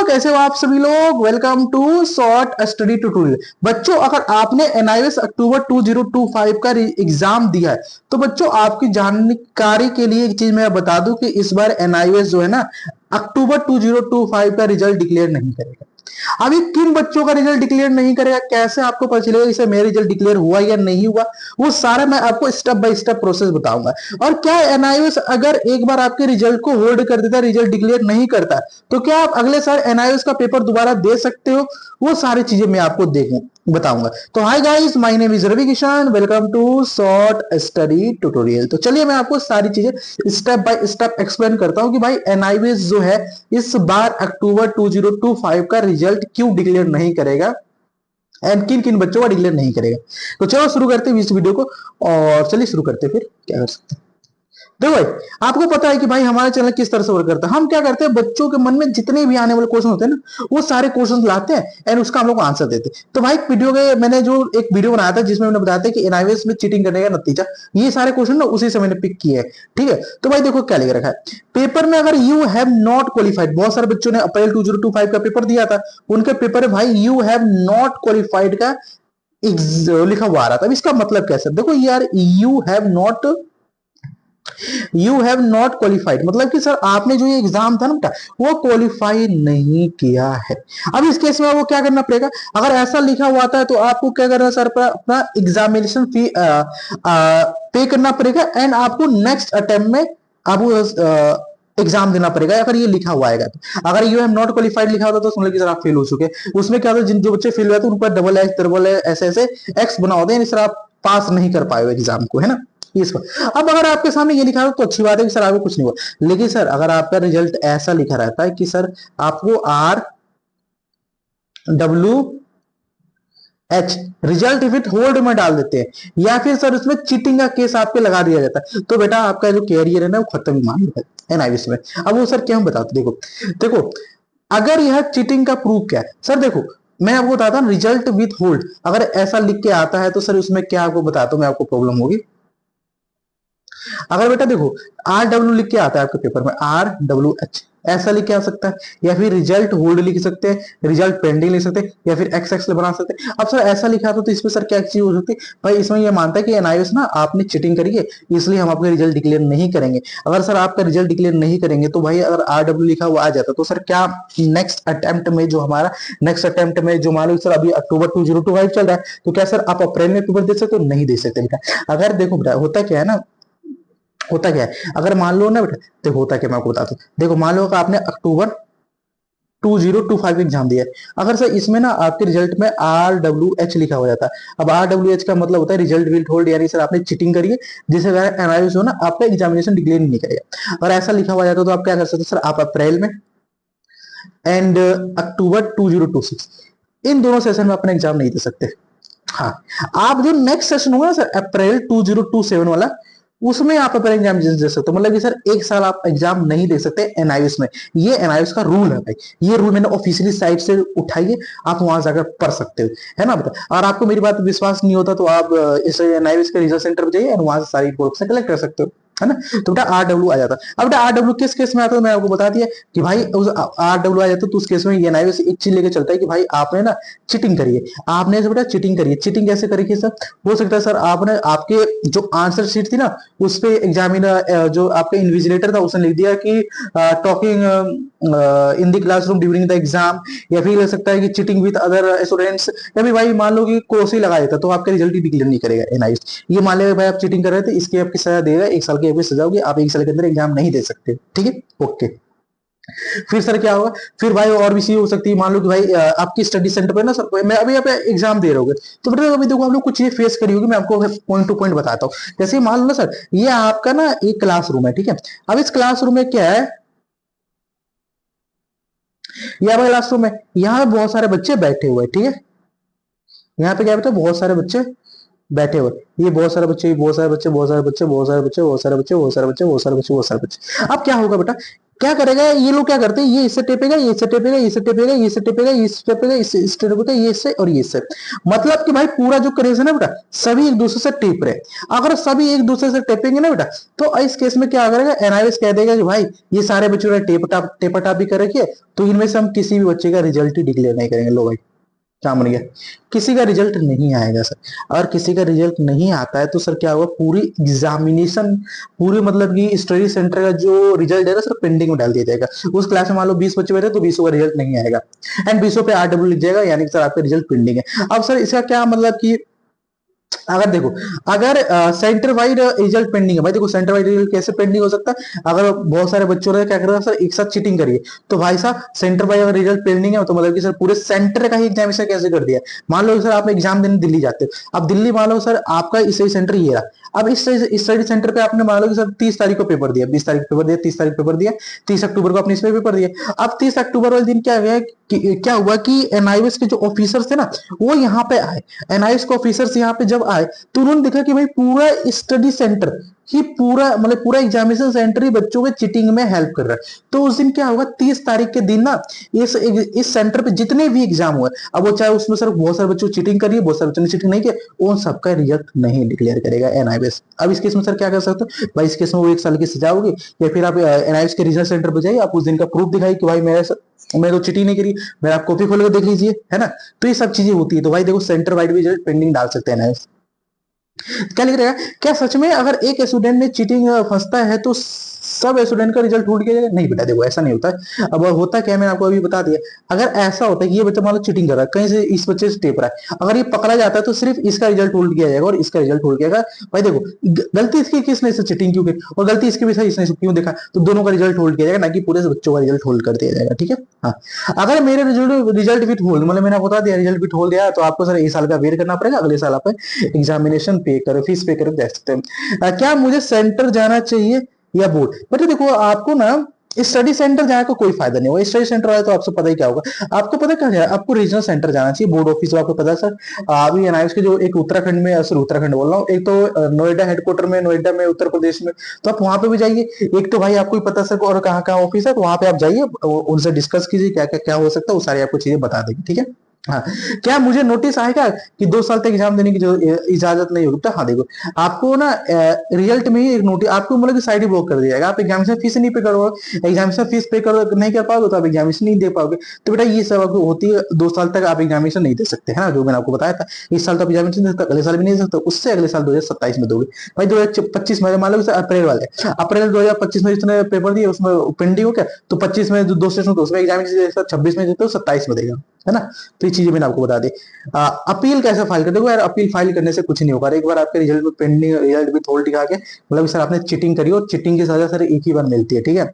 कैसे हो आप सभी लोग। Welcome to short study tutorial. बच्चों अगर आपने एनआईएस अक्टूबर 2025 का एग्जाम दिया है तो बच्चों आपकी जानकारी के लिए एक चीज मैं बता दूं कि इस बार एनआईएस जो है ना अक्टूबर 2025 का रिजल्ट डिक्लेयर नहीं करेगा। अभी किन बच्चों का रिजल्ट डिक्लेयर नहीं करेगा, कैसे आपको पता चलेगा इसे मेरा रिजल्ट डिक्लेयर हुआ या नहीं हुआ, वो सारा मैं आपको स्टेप बाय स्टेप प्रोसेस बताऊंगा। और क्या एनआईएस अगर एक बार आपके रिजल्ट को होल्ड कर देता है, रिजल्ट डिक्लेयर नहीं करता, तो क्या आप अगले साल एनआईएस का पेपर दोबारा दे सकते हो, वो सारी चीजें मैं आपको बताऊंगा। तो hi guys, my name is Ravi Kishan, welcome to short study tutorial. तो चलिए मैं आपको सारी चीजें स्टेप बाय स्टेप एक्सप्लेन करता हूं कि भाई एनआईएस जो है इस बार अक्टूबर 2025 का रिजल्ट क्यों डिक्लेयर नहीं करेगा एंड किन किन बच्चों का डिक्लेयर नहीं करेगा। तो चलो शुरू करते हैं इस वीडियो को, और चलिए शुरू करते हैं। फिर क्या कर सकते हैं, देखो भाई आपको पता है कि भाई हमारा चैनल किस तरह से वर्क करता है। हम क्या करते हैं, बच्चों के मन में जितने भी आने वाले क्वेश्चन होते हैं ना, वो सारे क्वेश्चन लाते हैं एंड उसका हम लोग आंसर देते हैं। तो भाई वीडियो के मैंने जो एक वीडियो बनाया था जिसमें मैंने बताया था कि एनआईएस में चीटिंग करने का नतीजा, ये सारे क्वेश्चन ना उसी से मैंने पिक किए हैं। ठीक है, तो भाई देखो क्या लिख रखा है पेपर में। अगर यू हैव नॉट क्वालिफाइड, बहुत सारे बच्चों ने अप्रैल 2025 का पेपर दिया था, उनके पेपर में भाई यू हैव नॉट क्वालिफाइड का लिखा हुआ आ रहा था। अब इसका मतलब क्या है, देखो यार यू हैव नॉट क्वालिफाइड मतलब कि सर आपने जो ये एग्जाम था ना बेटा वो क्वालिफाई नहीं किया है। अब इस केस में वो क्या करना पड़ेगा, अगर ऐसा लिखा हुआ था तो आपको क्या करना सर, अपना एग्जामिनेशन फी पे करना पड़ेगा एंड आपको नेक्स्ट अटेम्प्ट में आपको एग्जाम देना पड़ेगा। अगर ये लिखा हुआ आएगा तो अगर यू हैव नॉट क्वालिफाइड लिखा होता तो समझ लीजिए सर आप फेल हो चुके। उसमें क्या होता है, जिन जो बच्चे फेल हुए थे उन पर डबल एक्स ट्रिपल ऐसे ऐसे एक्स बना होते हैं, सर आप पास नहीं कर पाए एग्जाम को, है ना। इसको अब अगर आपके सामने ये लिखा हो तो अच्छी बात है कि सर आपको कुछ नहीं हुआ, लेकिन सर अगर आपका रिजल्ट ऐसा लिखा रहता है कि सर आपको RWH रिजल्ट विथ होल्ड में डाल देते हैं, या फिर सर उसमें चीटिंग का केस आपके लगा दिया जाता है, तो बेटा आपका जो कैरियर है ना वो खत्म ही मान लो है एनआईवीएस में। अब वो सर क्यों बताते, देखो देखो अगर यह चीटिंग का प्रूफ क्या है सर, देखो मैं आपको बताता हूँ रिजल्ट विथ होल्ड अगर ऐसा लिख के आता है तो सर उसमें क्या आपको बताता हूँ मैं, आपको प्रॉब्लम होगी। अगर बेटा देखो RW लिख के आता है आपके पेपर में, RWH ऐसा लिख के आ सकता है, या फिर रिजल्ट होल्ड लिख सकते हैं, रिजल्ट पेंडिंग लिख सकते हैं, या फिर XX बना सकते हैं। अब सर ऐसा लिखा तो इसमें सर क्या चीज हो सकती है भाई, इसमें ये मानता है कि एनआईएस ना आपने चीटिंग करी है इसलिए हम आपका रिजल्ट डिक्लेयर नहीं करेंगे। अगर सर आपका रिजल्ट डिक्लेयर नहीं करेंगे तो भाई अगर RW लिखा हुआ आ जाता तो सर क्या नेक्स्ट अटेम्प्ट में जो हमारा नेक्स्ट अटेम्प्ट में जो मान लो सर अभी अक्टूबर 2025 चल रहा है, तो क्या सर आप अप्रैल में पेपर दे सकते हो, नहीं दे सकते बेटा। अगर देखो बेटा होता क्या है ना, होता क्या है अगर मान लो ना बेटा, देखो होता क्या मैं आपको बताता हूँ। देखो मान लो कि आपने अक्टूबर 2025 एग्जाम दिया है, अगर सर इसमें ना आपके रिजल्ट में RWH लिखा हो जाता है। अब RWH का मतलब होता है रिजल्ट विल होल्ड, यानी सर आपने चीटिंग करी है जिससे एनआईएस हो ना आपका एग्जामिनेशन डिक्लेयर नहीं करेगा। अगर ऐसा लिखा हुआ जाता तो आप क्या कर सकते सर, आप अप्रैल में एंड अक्टूबर 2026 इन दोनों सेशन में अपना एग्जाम नहीं दे सकते। हाँ, आप जो नेक्स्ट सेशन होगा ना सर अप्रैल 2027 वाला, उसमें आप अपना एग्जाम दे सकते हो। मतलब कि सर एक साल आप एग्जाम नहीं दे सकते एनआईएस में, ये एनआईएस का रूल है भाई। ये रूल मैंने ऑफिशियली साइट से उठाइए, आप वहां जाकर पढ़ सकते हो, है ना बेटा। अगर आपको मेरी बात विश्वास नहीं होता तो आप इस एनआईएस के रिजल्ट सेंटर पर जाइए और वहां से सारी इन्फॉर्मेशन कलेक्ट कर सकते हो, है ना। तो बेटा RW आ जाता। अब बेटा RW किस केस में आता है, मैं आपको बता दिया कि भाई उस RW आ जाता तो उस केस में एनआईएस एक चीज लेके चलता है कि भाई आपने ना चीटिंग करी है, आपने बेटा चीटिंग करी है। चीटिंग कैसे करी है सर, हो सकता है सर आपने आपके जो आंसर शीट थी ना उस पे एग्जामिनर जो आपका इन्विजिलेटर था उसने लिख दिया कि talking in the classroom during the exam, या फिर हो सकता है कि चीटिंग विद अदर स्टूडेंट्स, या फिर भाई मान लो कि कोर्स ही लगा देता तो आपका रिजल्ट ही डिक्लेयर नहीं करेगा एनआईएस। ये मान लिया भाई आप चीटिंग कर रहे थे, इसकी आपकी सजा देगा, एक साल की आपकी सजा होगी, आप एक साल के अंदर एग्जाम नहीं दे सकते। ठीक है, ओके। फिर सर क्या होगा, फिर भाई और भी चीज हो सकती है। मान लो कि भाई आपकी स्टडी सेंटर पे ना सर मैं अभी आप एग्जाम दे रहे होगे, तो बेटा अभी देखो आप लोग कुछ चीजें फेस करी होगी, मैं आपको पॉइंट टू पॉइंट बताता हूँ। जैसे मान लो ना सर ये आपका ना एक क्लासरूम है, ठीक है। अब इस क्लासरूम में क्या है, ये आपका क्लासरूम है, यहाँ पे बहुत सारे बच्चे बैठे हुए हैं, ठीक है। यहाँ पे क्या बैठे बहुत सारे बच्चे बैठे हुए, ये बहुत सारे बच्चे, बहुत सारे बच्चे, बहुत सारे बच्चे, बहुत सारे बच्चे, बहुत सारे बच्चे, बहुत सारे बच्चे, बहुत सारे बच्चे, बहुत सारे बच्चे। अब क्या होगा बेटा, क्या करेगा ये लोग, क्या करते हैं, ये इससे टेपेगा, ये इससे टेपेगा, ये इससे टेपेगा, ये इससे टेपेगा, ये इससे टेपेगा, इससे टेपेगा, ये इससे और ये इससे। मतलब कि भाई पूरा जो क्रेज है ना बेटा, सभी एक दूसरे से टेप रहे। अगर सभी एक दूसरे से टेपेंगे ना बेटा, तो इस केस में क्या करेगा, एनआईएस कह देगा कि भाई ये सारे बच्चों ने टेपटाप भी कर रखी है, तो इनमें से हम किसी भी बच्चे का रिजल्ट ही डिक्लेयर नहीं करेंगे। लो भाई क्या बन गया, किसी का रिजल्ट नहीं आएगा सर। अगर किसी का रिजल्ट नहीं आता है तो सर क्या होगा, पूरी एग्जामिनेशन, पूरी मतलब कि स्टडी सेंटर का जो रिजल्ट है ना सर, पेंडिंग में डाल दिया जाएगा। उस क्लास में मान लो 20 बच्चे बैठे तो 20 का रिजल्ट नहीं आएगा, एंड 20 पे RW लिख जाएगा, यानी कि सर आपका रिजल्ट पेंडिंग है। अब सर इसका क्या मतलब कि अगर देखो, अगर सेंटर वाइड रिजल्ट पेंडिंग है, भाई देखो सेंटर वाइड रिजल्ट कैसे पेंडिंग हो सकता है, अगर बहुत सारे बच्चों ने क्या करा सर एक साथ चीटिंग करी है, तो भाई साहब सेंटर वाइड अगर रिजल्ट पेंडिंग है तो मतलब कि सर पूरे सेंटर का ही एग्जामिनेशन कैसे कर दिया। मान लो सर आप एग्जाम देने दिल्ली जाते हो, अब दिल्ली मान लो सर आपका इस सेंटर ये रहा, अब इस स्टडी सेंटर पे आपने मान लो कि सर 30 तारीख को पेपर दिया, 20 तारीख को पेपर दिया, 30 तारीख को पेपर दिया, 30 अक्टूबर को आपने इसमें पेपर दिया। अब 30 अक्टूबर वाले दिन क्या गया कि क्या हुआ कि एनआईएस के जो ऑफिसर्स थे ना वो यहाँ पे आए, एनआईएस के ऑफिसर्स यहाँ पे जब आए तो उन्होंने देखा कि भाई पूरा स्टडी सेंटर ही, पूरा मतलब पूरा एग्जामिनेशन सेंटर ही बच्चों के चीटिंग में हेल्प कर रहा है। तो उस दिन क्या होगा, 30 तारीख के दिन ना इस सेंटर पे जितने भी एग्जाम हुए, अब वो चाहे उसमें सर बहुत सारे बच्चों चीटिंग करिए, बहुत सारे बच्चों ने चीटिंग नहीं किया, उन सबका रिजल्ट नहीं डिक्लेयर करेगा एनआईएस। अब इस केस में सर क्या कर सकते हो भाई, इस केस में वो 1 साल की सजा होगी, या फिर आप एनआईएस के रिजल्ट सेंटर पर जाइए, आप उस दिन का प्रूफ दिखाइए कि भाई मैं तो चीटिंग नहीं करी, मेरा आप कॉपी खोल कर देख लीजिए, है ना। तो ये सब चीजें होती है। तो भाई देखो सेंटर वाइड भी रिजल्ट पेंडिंग डाल सकते हैं एनआईएस। क्या लिख रहा है, क्या सच में अगर एक स्टूडेंट में चीटिंग फंसता है तो सब स्टूडेंट का रिजल्ट टूट गया? नहीं बेटा देखो ऐसा नहीं होता है। अब होता क्या है, मैंने आपको अभी बता दिया। अगर ऐसा होता है कि ये बच्चा मान लो चीटिंग कर रहा है, कहीं से इस बच्चे से टेप रहा है, अगर ये पकड़ा जाता है तो सिर्फ इसका रिजल्ट उल्ट किया जाएगा और इसका रिजल्ट उल्ट किया जाएगा। भाई देखो गलती इसकी किसने, से चीटिंग क्यों की और गलती इसकी भी इसने क्यों देखा, तो दोनों का रिजल्ट होल्ड किया जाएगा, ना कि पूरे बच्चों का रिजल्ट होल्ड कर दिया जाएगा। ठीक है। हाँ, अगर मेरे रिजल्ट विथ होल्ड, मतलब मैंने बता दिया रिजल्ट विथ होल्ड दिया, तो आपको सर इस साल का वेट करना पड़ेगा, अगले साल आप एग्जामिनेशन पे करो, फीस पे करो, दे सकते हैं। क्या मुझे सेंटर जाना चाहिए या बोर्ड? बट देखो आपको ना स्टडी सेंटर जाने का कोई फायदा नहीं होगा। स्टडी सेंटर आया तो आपको पता ही क्या होगा, आपको पता क्या है, आपको रीजनल सेंटर जाना चाहिए, बोर्ड ऑफिस आपको पता है सर। अभी एनआईएस के जो एक उत्तराखंड में, सर उत्तराखंड बोल रहा हूँ, एक तो नोएडा हेडक्वार्टर में, नोएडा में उत्तर प्रदेश में, तो आप वहां पे भी जाइए। एक तो भाई आपको ही पता सर और कहाँ कहाँ ऑफिस है, तो वहां पे आप जाइए, उनसे डिस्कस कीजिए क्या क्या क्या हो सकता है, वो सारी आपको चीजें बता देंगे। ठीक है। हाँ, क्या मुझे नोटिस आएगा कि 2 साल तक एग्जाम देने की जो इजाजत नहीं होगी? तो हाँ देखो, आपको ना रिजल्ट में ही एक नोटिस आपको मतलब कि साइड ब्लॉक कर दिया जाएगा, आप एग्जामिनेशन फीस नहीं पे करोगे, एग्जामिनेशन फीस पे कर नहीं कर पाओगे तो आप एग्जामिनेशन नहीं दे पाओगे। तो बेटा ये सब आपको होती है, 2 साल तक आप एग्जामिनेशन नहीं दे सकते, है ना, जो मैंने आपको बताया था। इस साल तो आप एग्जामिनेशन दे सकते, अगले साल भी नहीं दे सकते, उससे अगले साल 2027 में दोगे। भाई 2025 में मान लो अप्रैल वाले, अप्रैल 2025 में जितने पेपर दिए उसमें पेंडिंग हो गया, तो 25 में 2 सेशन तो उसमें एग्जामिनेशन 26 में देते हो, 27 में देगा, है ना। तो ये चीजें मैंने आपको बता दी। अपील कैसे फाइल कर, देखो यार अपील फाइल करने से कुछ नहीं होगा। एक बार आपके रिजल्ट में पेंडिंग, रिजल्ट भी होल्ड दिखा के मतलब सर आपने चीटिंग करी और चीटिंग की सजा सर एक ही बार मिलती है। ठीक है।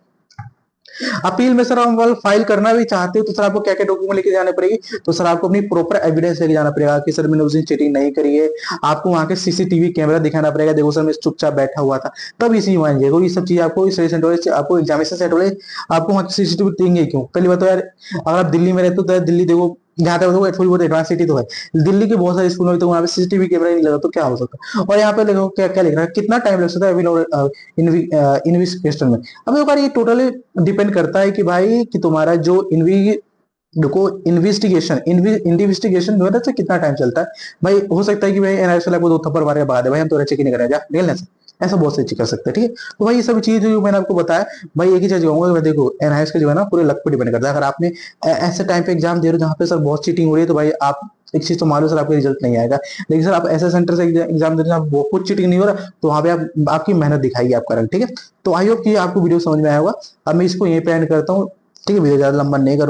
अपील में सर हम फाइल करना भी चाहते हो तो सर आपको क्या क्या डॉक्यूमेंट लेके जाने पड़ेगी, तो सर आपको अपनी प्रॉपर एविडेंस लेके जाना पड़ेगा कि सर मैंने उस दिन चीटिंग नहीं करी है। आपको वहां के सीसीटीवी कैमरा दिखाना पड़ेगा, देखो सर मैं चुपचाप बैठा हुआ था, तब इसी मान जाएगा। ये सब चीज आपको इस सेंटर, आपको एग्जामिनेशन सेंटर आपको वहां सीसीटीवी देंगे क्यों? पहली बात तो यार अगर आप दिल्ली में रहते हो तो दिल्ली देखो जहाँ तक देखो थोड़ी बहुत एडवांस सिटी तो है, दिल्ली के बहुत सारे स्कूलों में तो वहाँ पे सीसीटीवी कैमरा ही नहीं लगा, तो क्या हो सकता है। और यहाँ पे देखो क्या क्या लिख रहा है, कितना टाइम लग सकता है इन्वेस्टिगेशन में। अब एक बार ये टोटली डिपेंड करता है कि भाई कि तुम्हारा जो देखो इन्वेस्टिगेशन जो है ना कितना टाइम चलता है। भाई हो सकता है कि भाई एनआईएस वाला को 2 थप्पड़ मारे बाद भाई हम तो चेक ही नहीं करें, जा निकलने से, ऐसा बहुत से चीज कर सकते हैं। ठीक है। तो भाई ये सब चीज जो मैंने आपको बताया, भाई एक ही चीज कहूंगा, देखो एनआईएस का जो है ना पूरे लक पर डिपेंड करता है। अगर आपने ऐसे टाइम पे एग्जाम दे रहे हो जहाँ पे सर बहुत चीटिंग हो रही है, तो भाई आप एक चीज तो मालूम सर आपका रिजल्ट नहीं आएगा। लेकिन सर आप ऐसे सेंटर से एग्जाम दे रहे हैं बहुत कुछ चीटिंग नहीं हो रहा, तो वहां पे आप आपकी मेहनत दिखाएगी आपका रंग। ठीक है। तो आई होप कि आपको वीडियो समझ में आया होगा। अब मैं इसको यहीं पे एंड करता हूँ। ठीक है, वीडियो ज्यादा लंबा नहीं कर